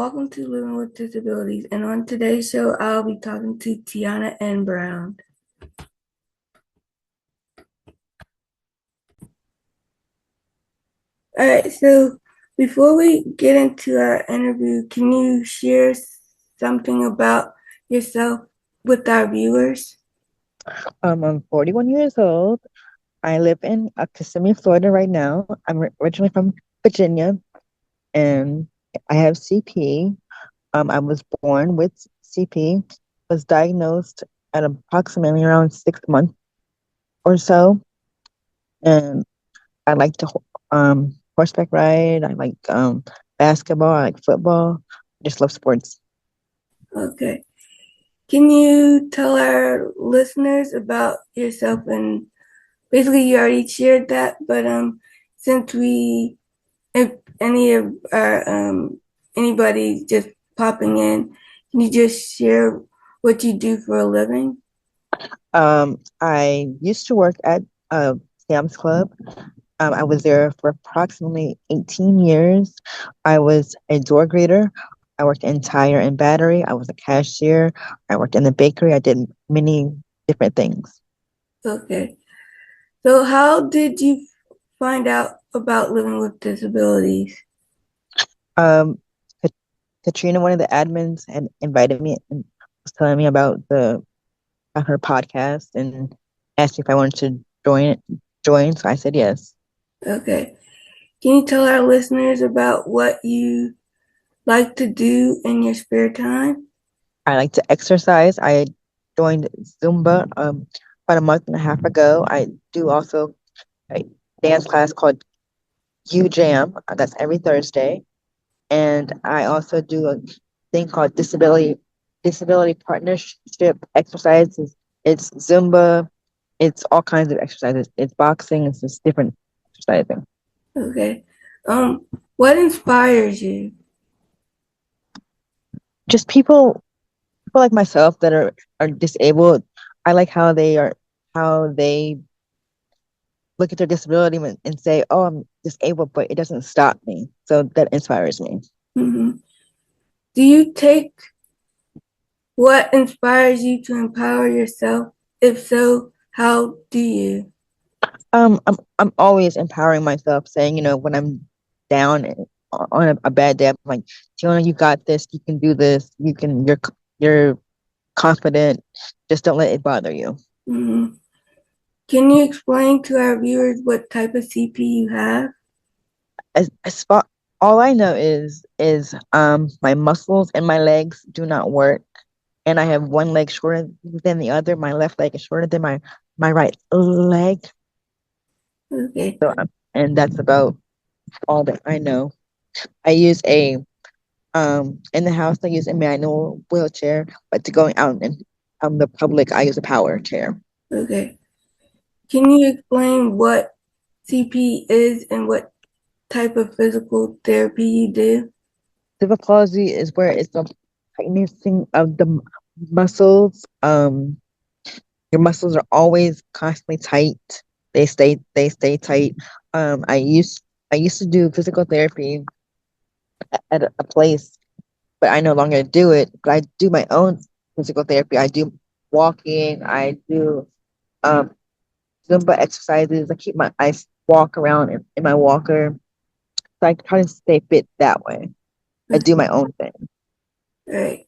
welcome to Living with Disabilities. And on today's show, I'll be talking to Tiona N. Brown. All right, so before we get into our interview, can you share something about yourself with our viewers? I'm 41 years old. I live in Kissimmee, Florida right now. I'm originally from Virginia, and I have CP. I was born with CP, was diagnosed at approximately around 6 months or so, and I like to horseback ride. I like basketball. I like football. I just love sports. Okay. Can you tell our listeners about yourself? And basically, you already shared that, but since if any of our anybody just popping in, can you just share what you do for a living? I used to work at Sam's Club. I was there for approximately 18 years. I was a door greeter. I worked in tire and battery. I was a cashier. I worked in the bakery. I did many different things. Okay. So how did you find out about living with disabilities? Um, Kat- Katrina, one of the admins, had invited me and was telling me about her podcast and asked me if I wanted to join. So I said yes. Okay. Can you tell our listeners about what you like to do in your spare time? I like to exercise. I joined Zumba about a month and a half ago. I do also a dance class called U Jam. That's every Thursday. And I also do a thing called disability partnership exercises. It's Zumba. It's all kinds of exercises. It's boxing. It's just different exercising. Okay. What inspires you? Just people like myself that are disabled. I like how they look at their disability and say, "Oh, I'm disabled," but it doesn't stop me. So that inspires me. Mm-hmm. Do you take what inspires you to empower yourself? If so, how do you? I'm always empowering myself, saying, when I'm down on a bad day, I'm like, Tiona, you got this. You can do this. You're confident. Just don't let it bother you. Mm-hmm. Can you explain to our viewers what type of CP you have? As far all I know is my muscles and my legs do not work, and I have one leg shorter than the other. My left leg is shorter than my right leg. Okay. And that's about all that I know. I use a in the house I use a manual wheelchair, but to going out in the public I use a power chair. Okay. Can you explain what CP is and what type of physical therapy you do? Cerebral palsy is where it's the tightening of the muscles. Your muscles are always constantly tight. They stay tight. Um, I used I used to do physical therapy at a place, but I no longer do it. But I do my own physical therapy. I do walking. I do um Zumba exercises. I walk around in my walker. So I try to stay fit that way. I Okay. do my own thing. All right.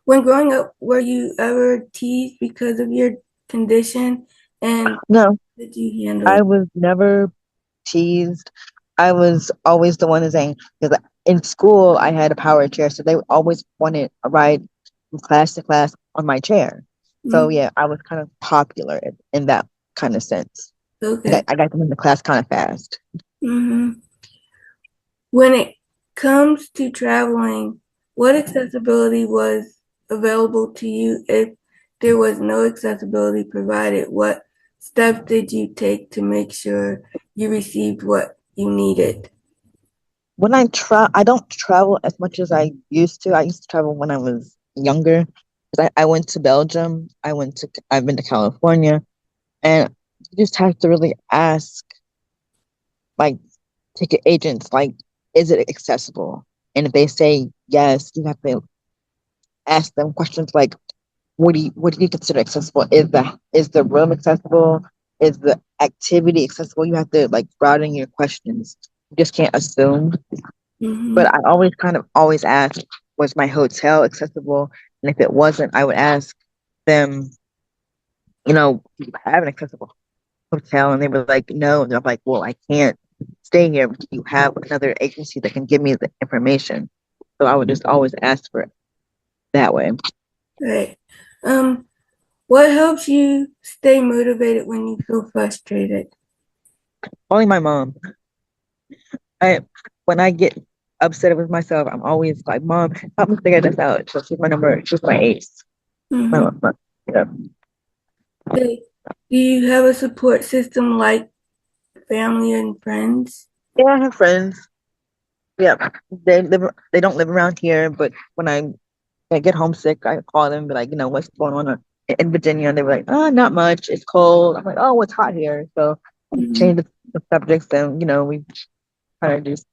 When growing up, were you ever teased because of your condition, and No, did you handle I it? was never teased. I was always the one saying, because in school I had a power chair, so they always wanted a ride from class to class on my chair. So Mm, yeah, I was kind of popular in that kind of sense. okay. I got them in the class kind of fast. Hmm. When it comes to traveling, what accessibility was available to you? If there was no accessibility provided, what steps did you take to make sure you received what you needed? When I don't travel as much as I used to. I used to travel when I was younger. 'Cause I went to Belgium. I've been to California, and you just have to really ask, like, ticket agents, like, is it accessible? And if they say yes, you have to ask them questions like, what do you consider accessible? Is the room accessible? Is the activity accessible? You have to like broaden your questions. You just can't assume. Mm-hmm. But I always kind of always ask, was my hotel accessible? And if it wasn't, I would ask them, do you have an accessible hotel? And they were like, no. And I'm like, well, I can't stay here. Do you have another agency that can give me the information? So I would just always ask for it that way. Right. Um, what helps you stay motivated when you feel frustrated? Only my mom. I when I get upset with myself, I'm always like, Mom, help me figure this out. So she's my number, she's my ace. My, Mm-hmm. my, yeah. Okay. Do you have a support system like family and friends? Yeah, I have friends. Yeah. They don't live around here, but when I get homesick, I call them and be like, what's going on in Virginia? And they were like, oh, not much. It's cold. I'm like, oh, it's hot here. So I Mm-hmm. change the subjects and we kind of just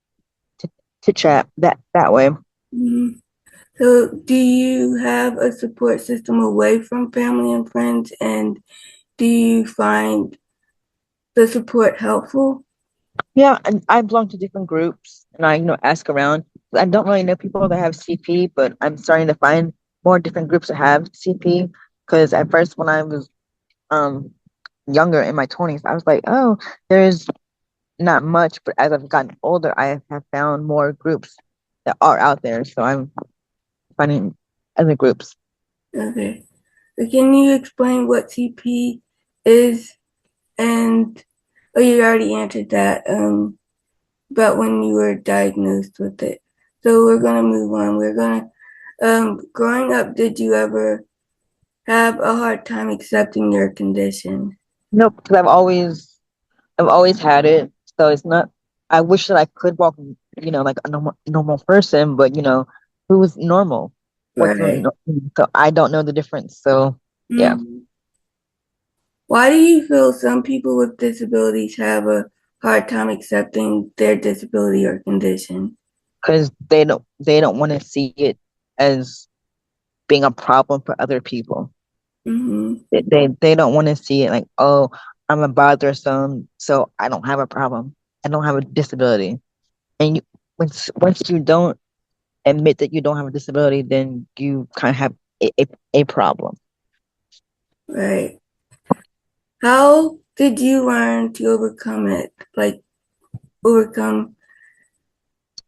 to chat that way. Mm-hmm. So, do you have a support system away from family and friends? And do you find the support helpful? Yeah, and I belong to different groups, and I ask around. I don't really know people that have CP, but I'm starting to find more different groups that have CP. Because at first, when I was um younger in my 20s, I was like, oh, there's not much. But as I've gotten older, I have found more groups that are out there. So I'm finding other groups. Okay. So can you explain what CP is? And oh, you already answered that. About when you were diagnosed with it. So we're gonna move on. We're gonna growing up, did you ever have a hard time accepting your condition? Nope, because I've always had it. So it's not. I wish that I could walk, like a normal person, but who is normal? Right. So I don't know the difference. So yeah, Mm. Why do you feel some people with disabilities have a hard time accepting their disability or condition? because they don't want to see it as being a problem for other people. Mm-hmm. They don't want to see it like, oh, I'm a bothersome, so I don't have a problem. I don't have a disability. And once you don't admit that you don't have a disability, then you kind of have a problem. Right. How did you learn to overcome it? Like overcome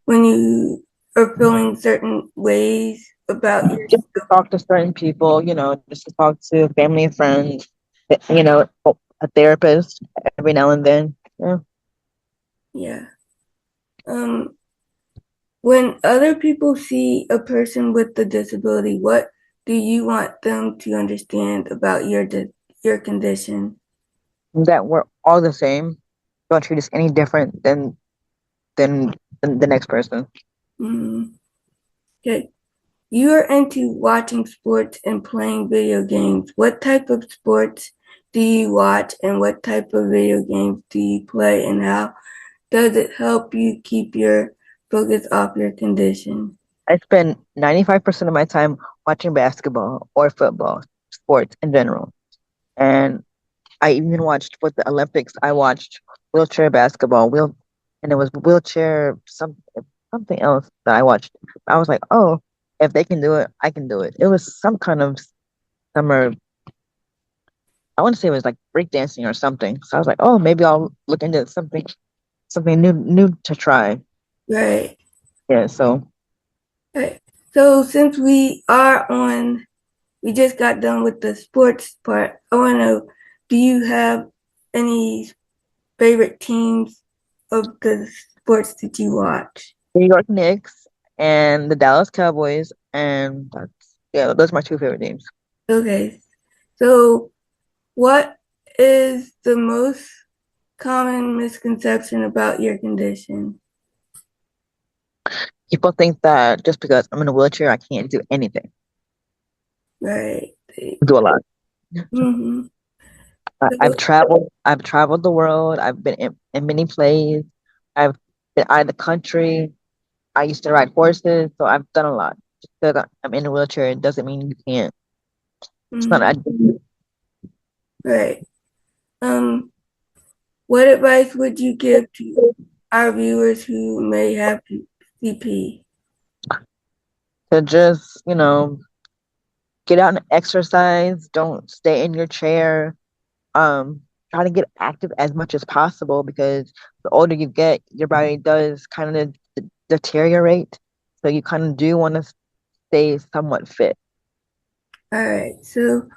when you are feeling certain ways about your. Just to talk to certain people, just to talk to family and friends, a therapist every now and then. Yeah. Yeah. Um, when other people see a person with a disability, what do you want them to understand about your condition? That we're all the same. Don't treat us any different than, than the next person. Mm, okay. You're into watching sports and playing video games. What type of sports do you watch and what type of video games do you play and how does it help you keep your focus off your condition? I spend 95% of my time watching basketball or football, sports in general. And I even watched for the Olympics, I watched wheelchair basketball, and it was wheelchair something else that I watched. I was like, oh, if they can do it, I can do it. It was some kind of summer, I want to say it was like breakdancing or something. So I was like, oh, maybe I'll look into something new to try. Right. Yeah, so Right. So since we just got done with the sports part. I want to know, do you have any favorite teams of the sports that you watch? New York Knicks and the Dallas Cowboys, and yeah, those are my two favorite teams. Okay. So what is the most common misconception about your condition? People think that just because I'm in a wheelchair, I can't do anything. Right. I do a lot. Mm-hmm. I've So, traveled. I've traveled the world. I've been in many plays. I've been out of the country. I used to ride horses, so I've done a lot. Just because I'm in a wheelchair, it doesn't mean you can't. It's not. Mm-hmm. Right. Um, what advice would you give to our viewers who may have CP? To just, get out and exercise. Don't stay in your chair. Um, Try to get active as much as possible because the older you get, your body does kind of deteriorate. So you kind of do want to stay somewhat fit. All right. So,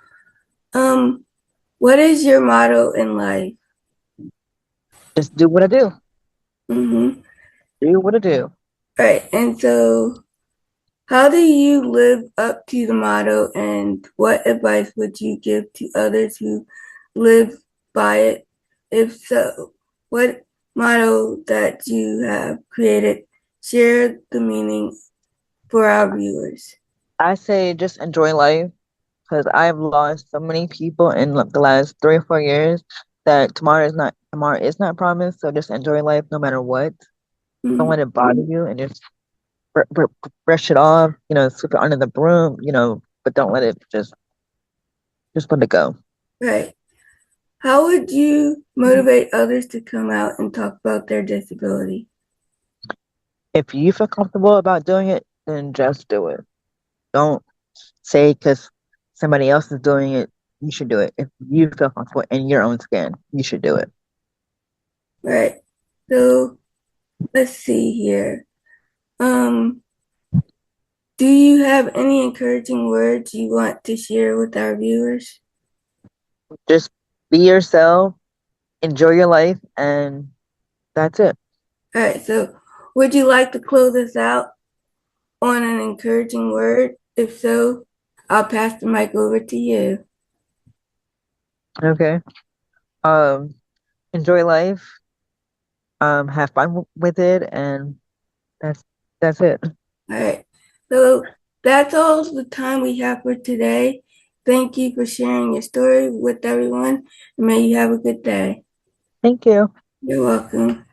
um, what is your motto in life? Just do what I do. Mm-hmm. Do what I do. All right. And so, how do you live up to the motto, and what advice would you give to others who live by it? If so, what motto that you have created, share the meaning for our viewers. I say just enjoy life because I've lost so many people in like the last 3 or 4 years that tomorrow is not promised. So just enjoy life no matter what. Don't Mm-hmm. let it bother you and just brush it off. Sweep it under the broom. But don't let it just let it go. Right. How would you motivate others to come out and talk about their disability? If you feel comfortable about doing it, then just do it. Don't say because somebody else is doing it, you should do it. If you feel comfortable in your own skin, you should do it. Right. So let's see here. Um, do you have any encouraging words you want to share with our viewers? Just be yourself, enjoy your life, and that's it. All right. So would you like to close us out on an encouraging word? If so, I'll pass the mic over to you. Okay. Um, Enjoy life, have fun with it, and that's that's it. All right. So that's all the time we have for today. Thank you for sharing your story with everyone. And may you have a good day. Thank you. You're welcome.